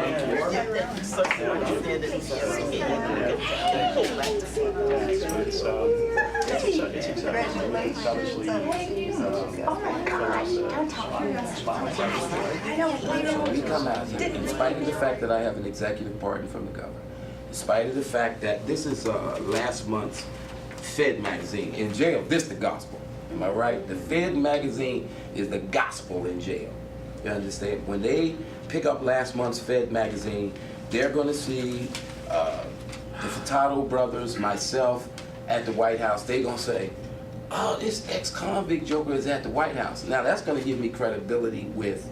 We come out here, in spite of the fact that I have an executive pardon from the governor, in spite of the fact that this is last month's Fed magazine. In jail, this is the gospel. Am I right? The Fed magazine is the gospel in jail. You understand? When they pick up last month's Fed magazine, they're going to see the Furtado brothers, myself, at the White House. They're going to say, oh, this ex-convict joker is at the White House. Now, that's going to give me credibility with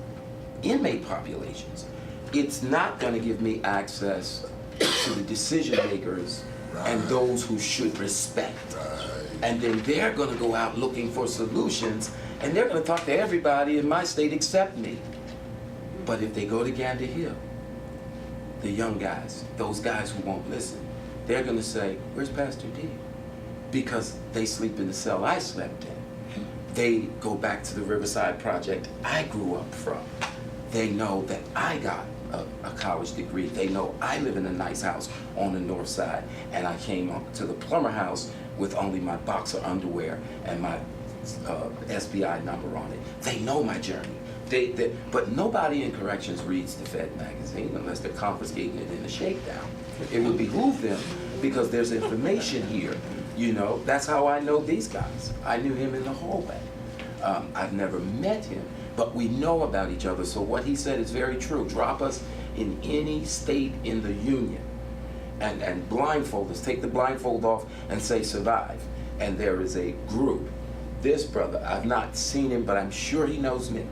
inmate populations. It's not going to give me access to the decision makers and those who should respect. And then they're going to go out looking for solutions, and they're going to talk to everybody in my state except me. But if they go to Gander Hill, the young guys, those guys who won't listen, they're going to say, where's Pastor D? Because they sleep in the cell I slept in. They go back to the Riverside Project I grew up from. They know that I got a college degree. They know I live in a nice house on the north side, and I came up to the Plummer house with only my boxer underwear and my SBI number on it. They know my journey. But nobody in corrections reads the Fed magazine unless they're confiscating it in a shakedown. It would behoove them because there's information here. You know, that's how I know these guys. I knew him in the hallway. I've never met him, but we know about each other. So what he said is very true. Drop us in any state in the union and blindfold us. Take the blindfold off and say survive. And there is a group. This brother, I've not seen him, but I'm sure he knows me.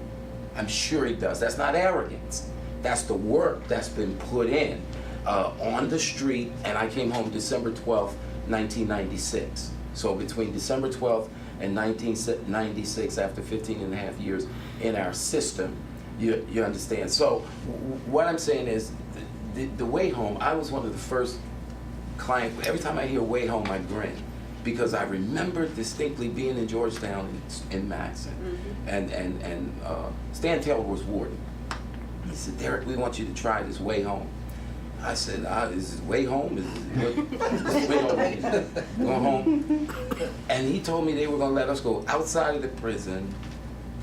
I'm sure he does. That's not arrogance. That's the work that's been put in on the street. And I came home December 12th, 1996. So between December 12th and 1996, after 15 and a half years in our system, you understand. So what I'm saying is the way home, I was one of the first clients. Every time I hear way home, I grin. Because I remember distinctly being in Georgetown in Madison, and Stan Taylor was warden. He said, Derek, we want you to try this way home. I said, is it way home? Is it way home? Go home. And he told me they were going to let us go outside of the prison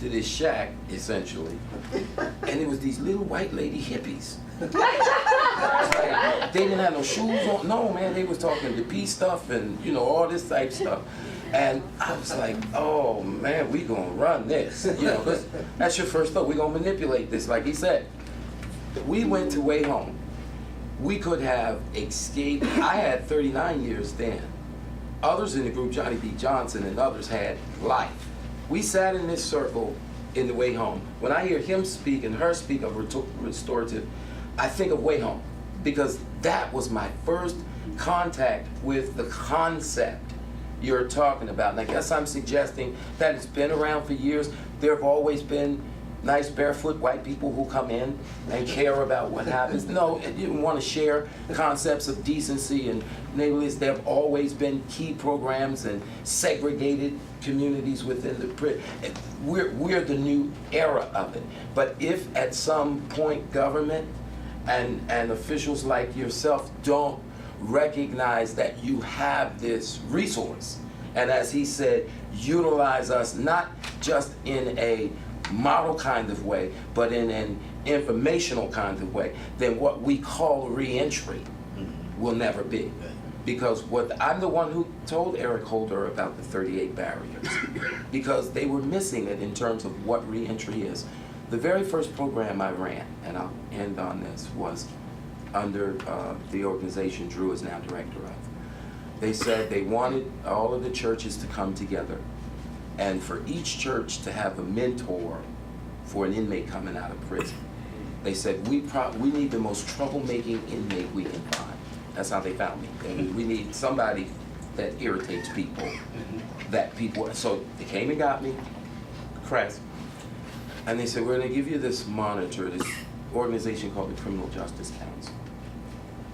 to this shack, essentially. And it was these little white lady hippies. Like, they didn't have no shoes on. No, man, they was talking the peace stuff and, you know, all this type stuff. And I was like, oh, man, we gonna run this. You know, 'cause that's your first thought. We gonna manipulate this, like he said. We went to way home. We could have escaped. I had 39 years then. Others in the group, Johnny B. Johnson and others, had life. We sat in this circle in the way home. When I hear him speak and her speak of restorative, I think of way home, because that was my first contact with the concept you're talking about. And I guess I'm suggesting that it's been around for years. There have always been nice barefoot white people who come in and care about what happens. No, you want to share concepts of decency and neighborliness. There have always been key programs and segregated communities within the prison. We're the new era of it. But if at some point government and officials like yourself don't recognize that you have this resource, and as he said, utilize us not just in a model kind of way, but in an informational kind of way, then what we call reentry will never be. Because I'm the one who told Eric Holder about the 38 barriers, because they were missing it in terms of what reentry is. The very first program I ran, and I'll end on this, was under the organization Drew is now director of. They said they wanted all of the churches to come together, and for each church to have a mentor for an inmate coming out of prison. They said, we need the most troublemaking inmate we can find. That's how they found me. And we need somebody that irritates people, so they came and got me, Crest, and they said, we're gonna give you this monitor, this organization called the Criminal Justice Council.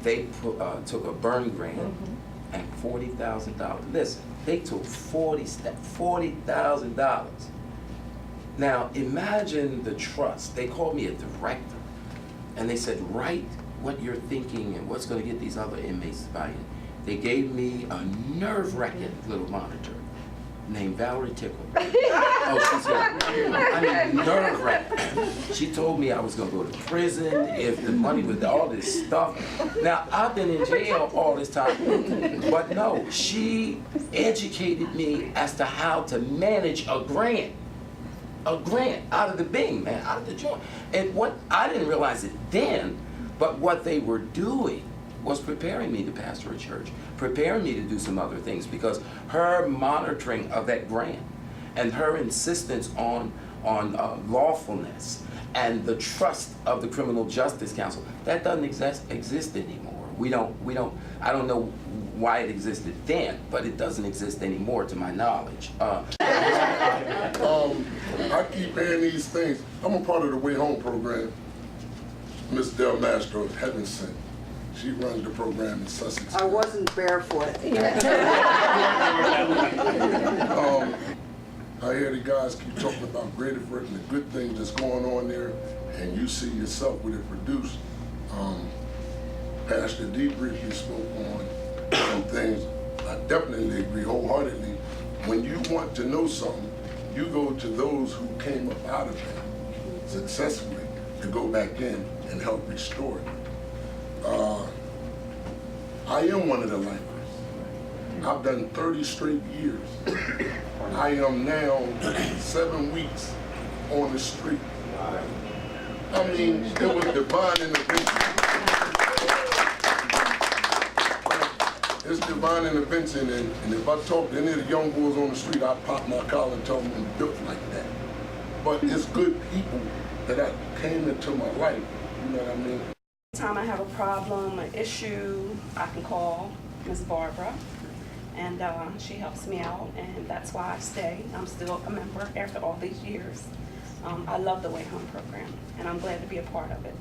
They took a burn grant and $40,000. Listen, they took $40,000. Now imagine the trust. They called me a director. And they said, write what you're thinking and what's going to get these other inmates to buy in. They gave me a nerve-wracking little monitor named Valerie Tickle. Oh, she's here. I mean, nerve-wracking. She told me I was going to go to prison if the money was all this stuff. Now, I've been in jail all this time, but no, she educated me as to how to manage a grant out of the Bing, man, out of the joint. And what I didn't realize it then, but what they were doing was preparing me to pastor a church, preparing me to do some other things, because her monitoring of that grant and her insistence on lawfulness and the trust of the Criminal Justice Council, that doesn't exist anymore. I don't know why it existed then, but it doesn't exist anymore to my knowledge. I keep hearing these things. I'm a part of the Way Home program. Miss Del Mastro, heaven sent. She runs the program in Sussex. I wasn't barefoot. I hear the guys keep talking about great effort and the good things that's going on there, and you see yourself what it produced. Pastor D briefly spoke on some things. I definitely agree wholeheartedly. When you want to know something, you go to those who came up out of it successfully to go back in and help restore it. I am one of the lifers. I've done 30 straight years. I am now 7 weeks on the street. I mean, it was divine intervention. It's divine intervention, and if I talk to any of the young boys on the street, I pop my collar and tell them I'm built like that. But it's good people that came into my life, you know what I mean? Time I have a problem, an issue, I can call Ms. Barbara, and she helps me out, and that's why I stay. I'm still a member after all these years. I love the Way Home program, and I'm glad to be a part of it.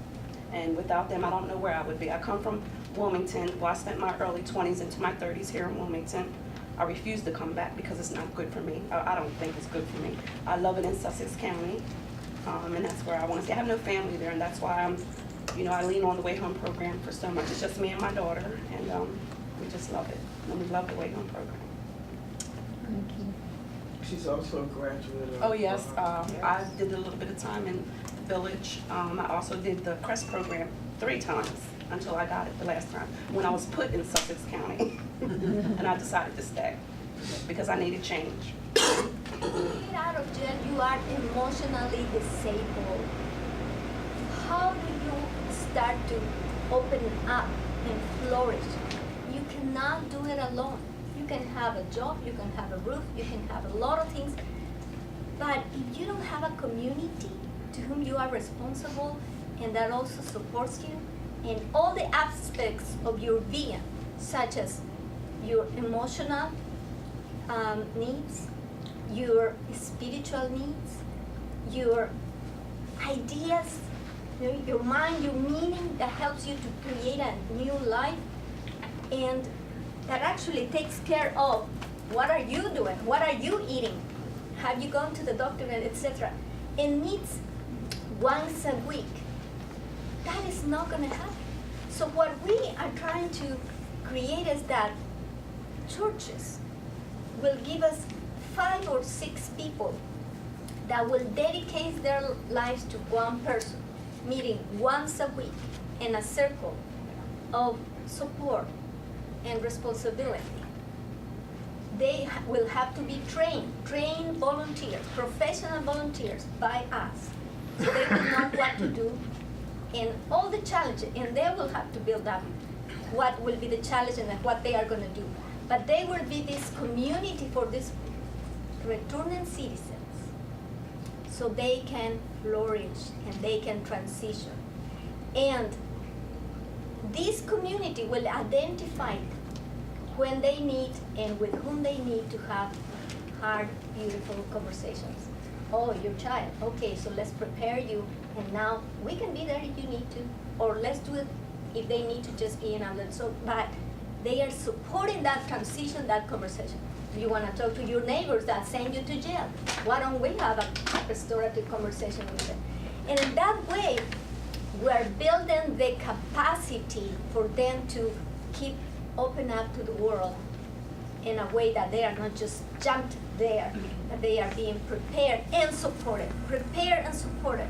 And without them, I don't know where I would be. I come from Wilmington. Well, I spent my early 20s into my 30s here in Wilmington. I refuse to come back because it's not good for me. I don't think it's good for me. I love it in Sussex County, and that's where I want to stay. I have no family there, and that's why I lean on the Way Home program for so much. It's just me and my daughter, and we just love it. And we love the Way Home program. Thank you. She's also a graduate of... Oh, yes. I did a little bit of time in the village. I also did the CREST program 3 times until I got it the last time, when I was put in Sussex County. And I decided to stay because I needed change. Get out of jail, you are emotionally disabled. How do you start to open up and flourish? You cannot do it alone. You can have a job, you can have a roof, you can have a lot of things, but if you don't have a community to whom you are responsible and that also supports you in all the aspects of your being, such as your emotional needs, your spiritual needs, your ideas, your mind, your meaning that helps you to create a new life, and that actually takes care of what are you doing, what are you eating, have you gone to the doctor, etc. And meets once a week. That is not going to happen. So what we are trying to create is that churches will give us 5 or 6 people that will dedicate their lives to one person, meeting once a week in a circle of support and responsibility. They will have to be trained volunteers, professional volunteers by us. So they will know what to do and all the challenges, and they will have to build up what will be the challenge and what they are going to do. But they will be this community for these returning citizens, so they can flourish and they can transition. And this community will identify when they need and with whom they need to have hard, beautiful conversations. Oh, your child, okay, so let's prepare you, and now we can be there if you need to, or let's do it if they need to just be in another. So, but they are supporting that transition, that conversation. Do you want to talk to your neighbors that send you to jail? Why don't we have a restorative conversation with them? And in that way, We are building the capacity for them to keep open up to the world in a way that they are not just jumped there, that they are being prepared and supported. Prepared and supported.